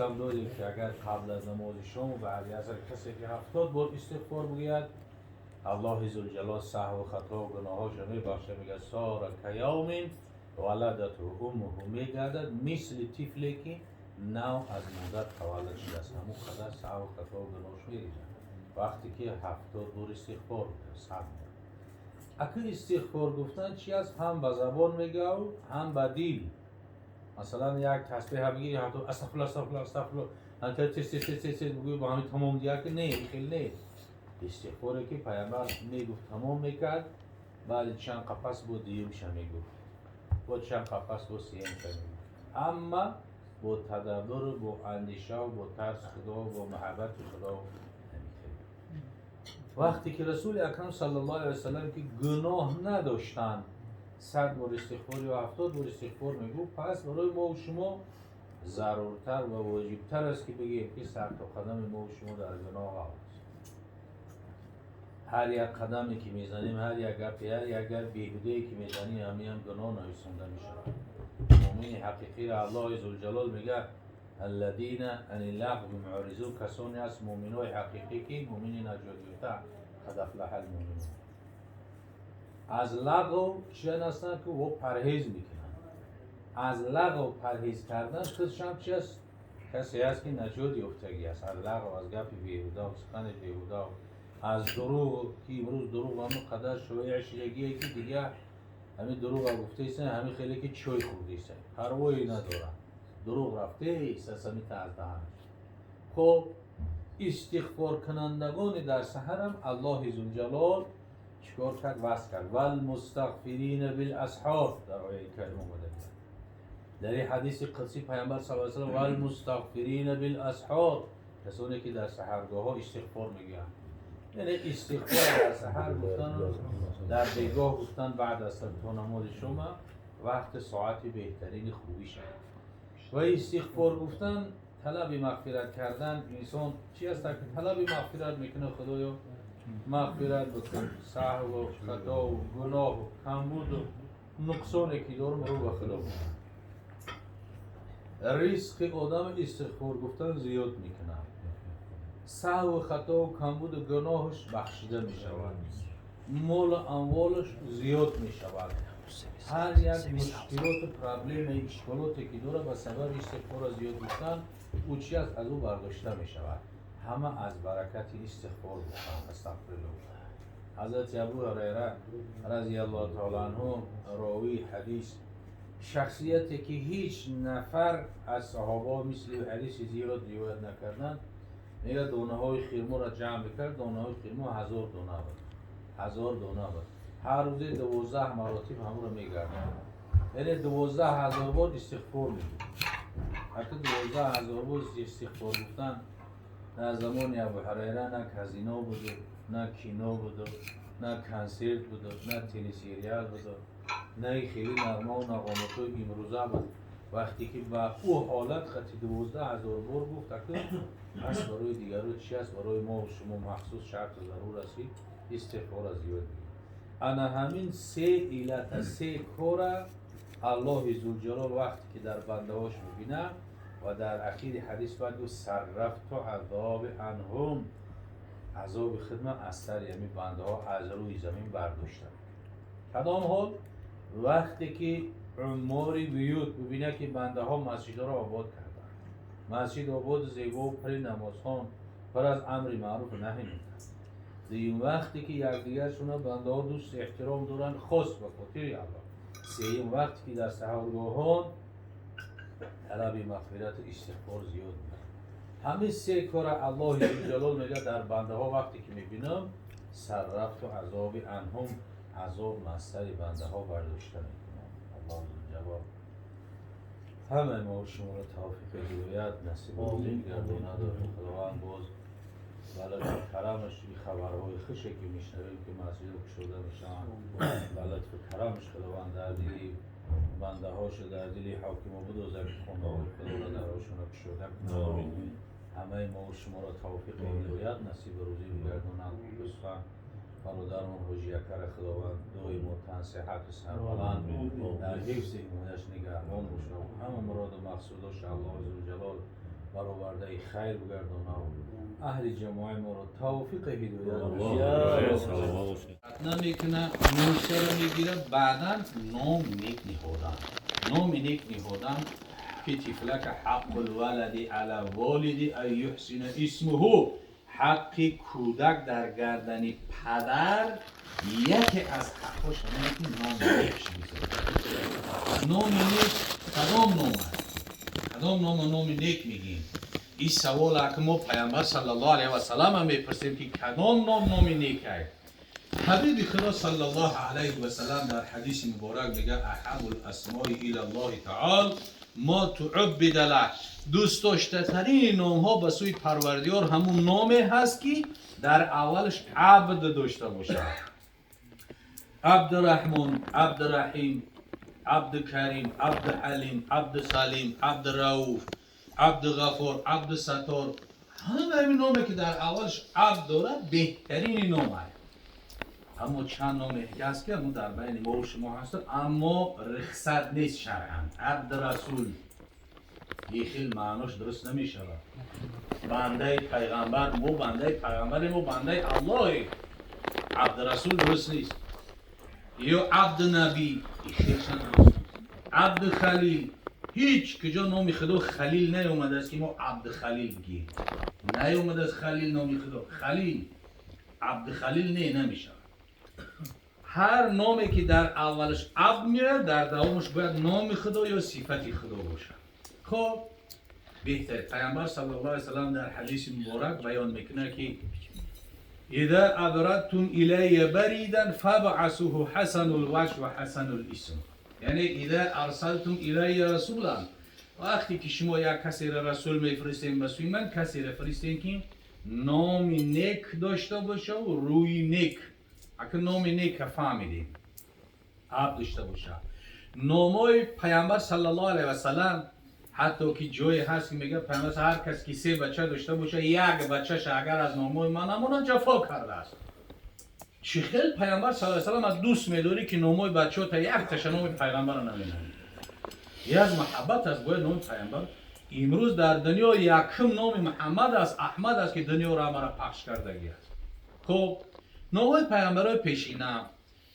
هم داریم که اگر قبل از نماز شام و بعد از کسی که 70 بار استغفار بگوید الله عزوجل سهو و خطا و گناهاش میبخشه، میگه سار کیوم ولدته امه، میگردد مثل طفلی که نو از مادر تولد شده است، همون قدر سهو و خطا و گناهاش میریزد وقتی که 70 بار استغفار میکنه. اگه استغفار گفتن چی است؟ هم به زبان میگه و هم به دل. مثلا یک تسبیح بگیری هم تو استغفرالله استغفرالله استغفرالله انت تس بگوی با همین تمام دیگه که نه، خیلی نه. استغفاری که پیامبر میگفت تمام میکرد، بعد چند قفس بود دیوش میگفت، با چند قفس بود سیم میگفت، اما با تدبر و با اندیشه و با ترس خدا و با محبت خدا وقتی که رسول اکرم صلی الله علیه وسلم که گناه نداشتن 100 بار استغفار یا 70 بار استغفار میگو، پس برای ما و شما ضرورتر و واجبتر است که بگیم که سر تا قدم ما و شما در گناه است. هر یک قدمی که میزنیم، هر یک گپی، هر یک گپ بیهوده‌ای که میزنیم همین هم گناه نویسنده میشه. مؤمن حقیقی را الله عزوجل میگه الذين عن اللغو معرضون، کسانی است مؤمنای حقیقی که مؤمن نجات یافته قد افلح المؤمنون. از لغو چیان هستند که او پرهیز میکنن. از لغو پرهیز کردن خودش هم چی است؟ کسی است که نجات یافتگی است. از لغو، از گپ بیهوده و سخن بیهوده و از دروغ که امروز دروغ همون قدر شایع شدگیه که دیگه همین دروغ گفته ایست، همین خیلی که چای خورده ایست، پروایی ندارن، دروغ رفته ایست از همین از دهنش. خب استغفار کنندگان در سحر هم الله عزوجل چیکار کرد؟ وصف کرد والمستغفرین بالاسحار در آیه کریمه اومده. در این حدیث قدسی پیامبر صلی الله علیه و آله والمستغفرین بالاسحار، کسانی که در سحرگاه ها استغفار میگن. یعنی استغفار در سحر گفتن، در بیگاه گفتن بعد از تا نماز شما وقت ساعت بهترین خوبی شد. و استغفار گفتن طلب مغفرت کردن. انسان چی است که طلب مغفرت میکنه؟ خدایا مغفرت بکن، سهو و خطا و گناه و کمبود و نقصانی که دارم رو به خدا بکن. رزق آدم استغفار گفتن زیاد میکنه، سهو و خطا و کمبود و گناهش بخشیده میشود، مال و اموالش زیاد میشود. هر یک مشکلات و پرابلم اشکالاتی که داره به سبب استغفار زیاد گفتن او چی است؟ از او برداشته میشود. همه از برکت استغفار گفتن. استغفرالله. حضرت ابو هریره رضی الله تعالی عنه راوی حدیث، شخصیتی که هیچ نفر از صحابه مثل حدیث زیاد روایت نکردند، میگه دانه های خرما را جمع بکرد، دانه های خرما 1000 دانه بود. 1000 دانه بود. هر روز 12 مراتب همون رو میگردن، یعنی 12000 بار استغفار میگه. حتی 12000 بار استغفار گفتن در زمان ابو هریره نه کازینو بود، نه کینو بود، نه کنسرت بود، نه تلی سریال بود، نه خیلی نغمه و نغماتای امروزه بود. وقتی که با او حالت خطی 12000 بار گفت که پس برای دیگران چی است؟ برای ما و شما مخصوص شرط ضرور است استغفار از زیاد بگیم. انا همین سه علت، سه کار الله عزوجل وقتی که در بنده هاش میبینه و در اخیر حدیث باید صرفت و عذاب عنهم، عذاب خدمت از سر یعنی بنده ها از روی زمین برداشتن. کدام حال؟ وقتی که عماری بیوت ببینه که بنده ها مسجد را آباد کردن، مسجد آباد زیبا و پر نمازخوان، پر از امر معروف و نهی میکنن. این وقتی که یکدیگرشون بنده ها دوست احترام دارن خاص به خاطر الله. سوم وقتی که در سحرگاهان طلب مغفرت استغفار زیاد میکنن. همین سه کار الله عزوجل میگه در بنده ها وقتی که میبینم صرفت و عذاب عنهم، عذاب مستر بنده ها برداشته میکنم. الله عزوجل همه ما و شما را توفیق هدایت نصیب گردونه داره. خداوند باز بلد کرمش این خبرهای خوشی که میشنویم که مسجد گشوده میشن، بلد کرمش خداوند در دل بنده هاش، در دل حاکم بدوزه که خونه های خدا را در هاشون گشوده کنه. همه ما و شما را توفیق هدایت نصیب روزی بگردونه. لطفا برادرمان حاجی اکبر خداوند دائم و تن صحت و سربلند در حفظ ایمانش نگهبان باشه و همه مراد و مقصوداش الله عزوجل برآورده خیر بگردانه و اهل جماعه ما رو توفیق هدایت نمیکنه موسه رو میگیره بعدا نام نیک نهادن نام نیک نهادن که تفلک حق الولد علی والد ان یحسن اسمه حق کودک در گردن پدر یکی از حقاش همه که نام نیکش میذاره نام نیک کدام نام نیک میگیم این سوال که ما پیامبر صلی الله علیه و سلم هم میپرسیم که کدام نام نیک است حبیب خدا صلی الله علیه و سلم در حدیث مبارک میگه احب الاسماء الی الله تعالی ما تعبد له دوست داشته ترین نام ها به سوی پروردگار همون نامی هست که در اولش عبد داشته باشه عبدالرحمن عبدالرحیم عبدالکریم عبدالحلیم عبدالسلیم عبدالرؤوف عبدالغفور عبدالستار همه این نامی که در اولش عبد داره بهترین نام است اما چند نام هست که در بین ما و شما هست اما رخصت نیست شرعاً عبد رسول یه خیلی معناش درست نمیشه بنده پیغمبر مو بنده پیغمبر مو بنده الله عبد رسول درست نیست یا عبد نبی این خیلی درست عبد خلیل هیچ کجا نام خدا خلیل نیومده است که ما عبد خلیل بگیم نیومده است خلیل نام خدا خلیل عبد خلیل نمیشه هر نامی که در اولش عبد میره در دومش باید نام خدا یا صفت خدا باشه خب بهتر پیامبر صلی الله علیه و سلم در حدیث مبارک بیان میکنه که اذا ابردتم الی بریدا فابعثوه حسن الوجه و حسن الاسم یعنی اذا ارسلتم الی رسولا وقتی که شما یک کسی را رسول میفرستین به سوی من کسی را فرستین که نام نیک داشته باشه و روی نیک اگه نام نیک فهمیدیم عبد داشته باشه نامای پیامبر صلی الله علیه و سلم حتی که جای هست که میگه پیامبر هر کس که 3 بچه داشته باشه یک بچهش اگر از نامای من همون جفا کرده است چه خیلی پیامبر صلی الله علیه و سلم از دوست میداری که نامای بچه تا یک تاش نام پیغمبر نمینه یه از محبت از باید نام پیامبر امروز در دنیا یکم نام محمد است احمد است که دنیا را مرا پخش کردگی است خب نامای پیامبرای پیشینه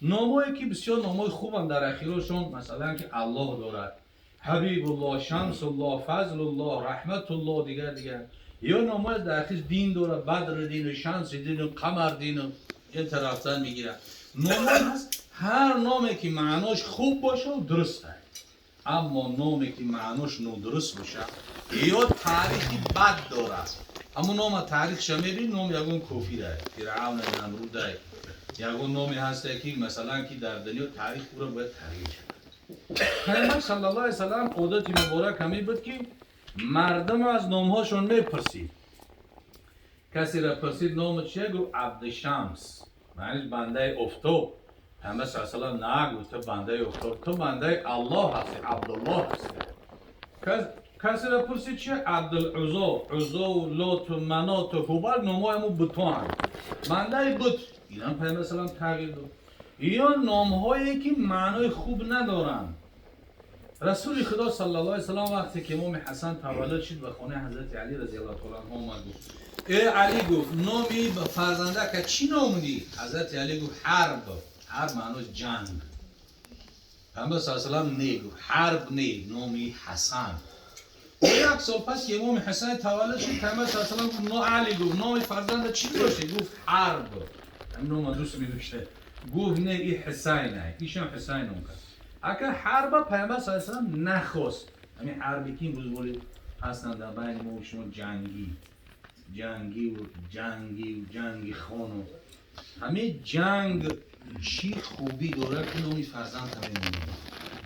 نامایی که بسیار نامای خوبن در اخیرشون مثلا که الله دارد حبیب الله شمس الله فضل الله رحمت الله دیگر یا نامای در اخیر دین داره بدر دین و شمس دین و قمر دین و این طرفتن میگیره نامای هست هر نامی که معناش خوب باشه و درسته اما نامی که معناش درست باشه یا تاریخی بد داره اما نام تاریخ شمیری نام یکون کافی داره فرعون نمرود داره یکون نامی هسته که مثلا که در دنیا تاریخ پورا باید تغییر شد پیامبر صلی الله علیه و سلم عادت مبارک همین بود که مردم از نامهاشون میپرسید کسی را پرسید نام چیه گفت عبد شمس معنیش بنده افتاب پیامبر صلی الله علیه و سلم نگفت تو بنده افتاب تو بنده الله هستی عبدالله هستی کسی را پرسید چیه عبدالعزا عزا و لات و منات و هبل نامهای همون بتوان بنده بت این هم پیامبر صلی الله علیه و سلم تغییر داد یا نامهایی که معنای خوب ندارن رسول خدا صلی الله علیه و سلم وقتی که امام حسن تولد شد به خانه حضرت علی رضی الله تعالی عنه اومد گفت ای علی گفت نامی به فرزنده که چی نامدی حضرت علی گفت حرب معناش جنگ پیامبر صلی الله علیه و سلم گفت حرب نامی حسن یک سال پس که امام حسن تولد شد پیامبر صلی الله علیه و سلم گفت علی گفت نام فرزنده چی باشه گفت حرب همین نام دوست می‌داشته گفت نه این حسینه ایشون حسین اون کرد اگر حرب پیامبر صلی الله علیه و سلم نخواست همین حربی که امروز ولی هستن در بین ما و شما جنگی خانو همه جنگ چی خوبی داره که نامی فرزند همه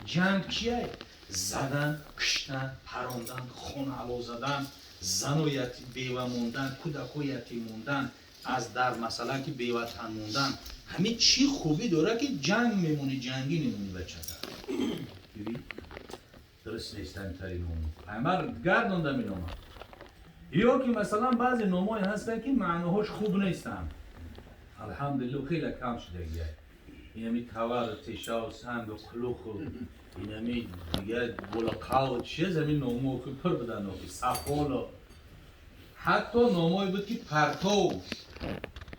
جنگ چیه؟ زدن، کشتن، پراندن، خون علا زدن زن و بیوه موندن، کودک و یتیم موندن از در مثلا که بیوطن موندن همه چی خوبی داره که جنگ میمونی جنگی نمونی بچه در ببین درست نیستن ترین همون پیامبر گردانده می نامه یا که مثلا بعضی نامای هستن که معناهاش خوب نیستن الحمدلله خیلی کم شده گیه این همی تور تشا و سنگ و خلوخ و این همی دیگه بلقا و چیز همی نامو که پر بدن و صفال و حتی نامایی بود که پرتو،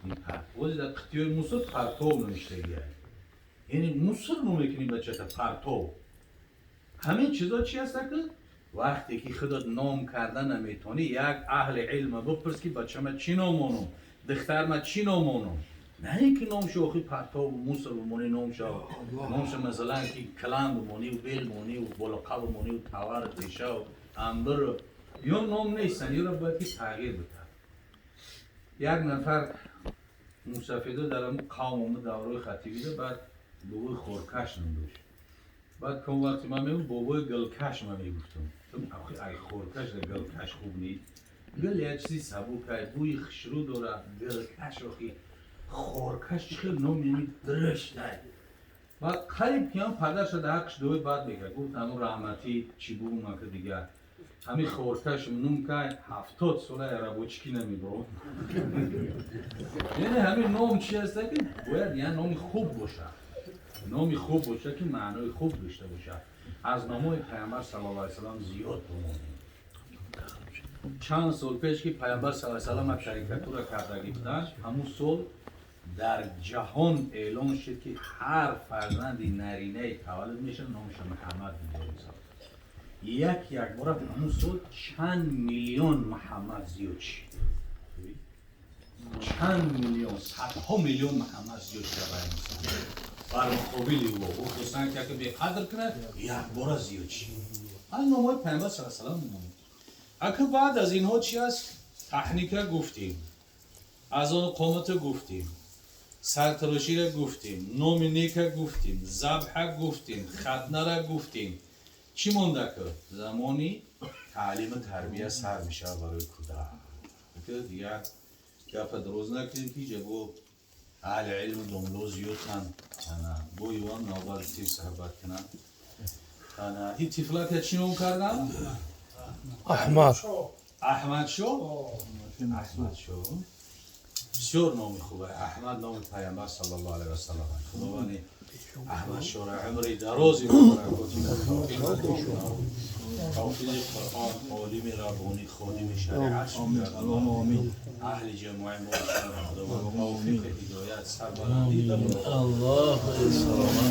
این پرتو در اختیار موسی پرتو نمیشته گیره، یعنی موسی رو میکنیم بچه تا پرتو. همین چیزا چی هست که وقتی که خودت نام کردن نمیتونی یک اهل علم بپرس که بچه ما چی نامونم، دختر ما چی نامونم، نه اینکه نام شوخی پرتو موسی بمونی، نامش مثلا که کلام بمونی و بیل بمونی و بلقا بمونی و تاور تیشه و انبر، یا نام نیستن، یا را باید که تغییر بده. یک نفر موسفیده در همون قوم دوره خطیبیده، بعد بابای خورکش نمیدوش. بعد که وقتی من میگم بابای گلکش من میگفتم، آخه ای خورکش در گلکش خوب نیست. گل یک چیزی سبو که بوی خشرو داره، گلکش آخی خورکش چخیل نمی درشت نه. بعد قریب پیان پدر شده حقش دوی بعد میگه، گفت همون رحمتی چی بود ما که دیگه همین خورکش نوم که 70 ساله عربوچکی نمیبرد. یعنی همین نام چی هست که باید یه نام خوب باشه، نامی خوب باشه که معنای خوب داشته باشه. از نامای پیامبر صلی الله علیه و سلم زیاد بمونیم. چند سال پیش که پیامبر صلی الله علیه و سلم کاریکاتور کرده بودن، همون سال در جهان اعلام شد که هر فرزند نرینه تولد میشه نامش محمد میذاره. یک بار همون سال چند میلیون محمد زیاد شد. چند میلیون، صدها میلیون محمد زیاد شد. برای خوبیلی و خصوصا که به قدر کنه یک بار زیاد شد. از نامای پیامبر صلی الله علیه و سلم اگه بعد از اینها چی است؟ تکنیک گفتیم، از آن قامت گفتیم، سرتراشی را گفتیم، نام نیک گفتیم، ذبح گفتیم، ختنه را گفتیم. چی مونده که زمانی تعلیم تربیه سر میشه برای کودک. که دیگر گپ دروز نکنیم که جبو اهل علم دنبالو زیاد کن بو ایوان نوبر تیف صحبت کنن. این تیفلا که چی نام کردن؟ احمد شو؟ احمد شو بسیار نام خوبه. احمد نام پیامبر صلی الله علیه و سلم. خداوند احمد شو را عمری درازی ببرکاتی توفیق قرآن، عالم ربانی، خادم شریعت آمین. اهل جماعه ما خداوند توفیق هدایت سربلندی الله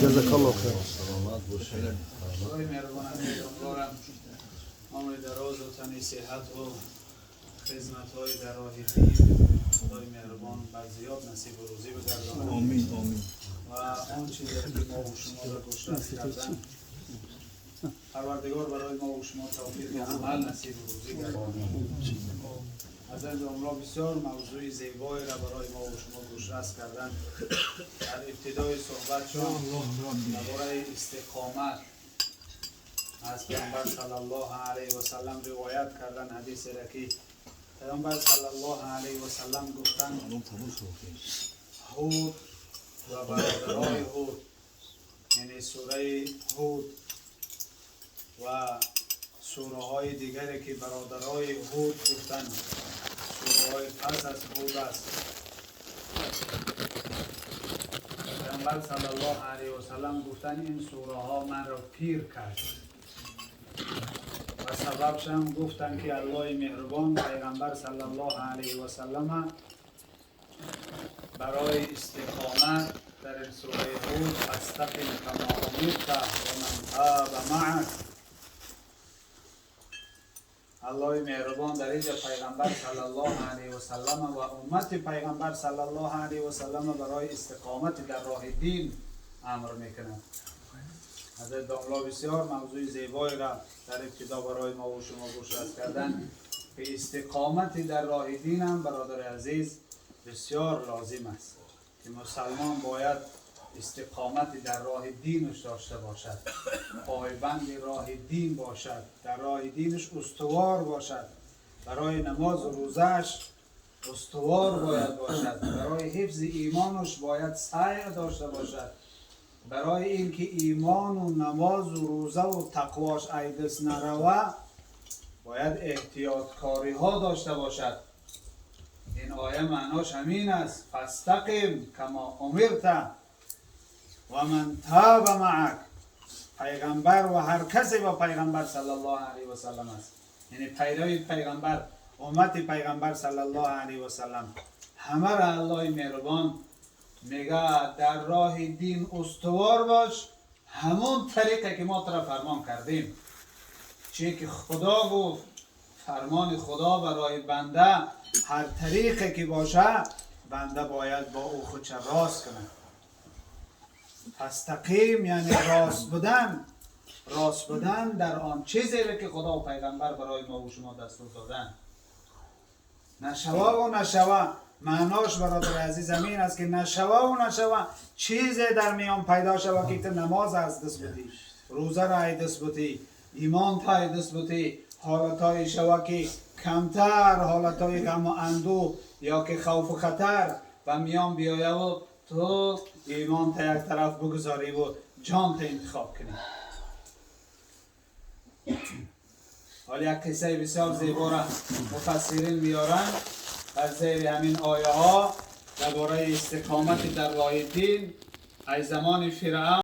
جزاک الله خیر. سلامت باشه. خدای مهربان امیدوارم عمر دراز و تنی صحت و خدمت‌های در راه دین خدای مهربان بر زیاد نصیب و روزی بگرداند. آمین. و آن چیزی که ما و شما را گشته کردن پروردگار برای ما و شما توفیق عمل نصیب و روزی گرداند. از این جمله بسیار موضوع زیبایی را برای ما و شما گشته کردن. در ابتدای صحبتشان درباره استقامت از پیامبر صلی الله علیه و سلم روایت کردن حدیث را که پیامبر صلی الله علیه و سلم گفتند هود و برادرای هود، یعنی سوره هود و سوره های دیگری که برادرای هود گفتند سوره های پس از هود است. پیامبر صلی الله علیه و سلم گفتند این سوره ها من را پیر کرد و سببش هم گفتند که الله مهربان پیغمبر صلی الله علیه و سلم برای استقامت در این سوره هود فاستقم کما امرت و من تاب معک. الله مهربان در اینجا پیغمبر صلی الله علیه و سلم و امت پیغمبر صلی الله علیه و سلم برای استقامت در راه دین امر میکنند. حضرت داملا بسیار موضوع زیبایی را در ابتدا برای ما و شما گوشرس کردن که استقامت در راه دین هم برادر عزیز بسیار لازم است که مسلمان باید استقامت در راه دینش داشته باشد، پایبند راه دین باشد، در راه دینش استوار باشد، برای نماز و روزش استوار باید باشد، برای حفظ ایمانش باید سعی داشته باشد، برای اینکه ایمان و نماز و روزه و تقواش ایدس نروه باید احتیاطکاری ها داشته باشد. این آیه معناش همین است فاستقم کما امرت و من تاب معک. پیغمبر و هر کسی با پیغمبر صلی الله علیه و سلم است، یعنی پیروی پیغمبر امت پیغمبر صلی الله علیه و سلم همه را الله مهربان میگه در راه دین استوار باش، همون طریقه که ما ترا فرمان کردیم. چی که خدا گفت، فرمان خدا برای بنده هر طریقه که باشه بنده باید با او خودش راست کنه. فاستقیم یعنی راست بودن در آن چیزی که خدا و پیغمبر برای ما و شما دستور دادن. نشوا و نشوا معناش برادر عزیز همین است که نشوا و نشوا چیزی در میان پیدا شود که تو نماز از دست بودی، روزه را از دست بودی، ایمان تا از دست بودی، حالتهای شوا که کمتر، حالتهای غم و اندوه یا که خوف و خطر و میان بیایه و تو ایمان تا یک طرف بگذاری و جان تا انتخاب کنی. حالا یک قصه بسیار زیبا را مفسرین میارن از زیر همین آیه ها درباره استقامت در راه دین از زمان فرعون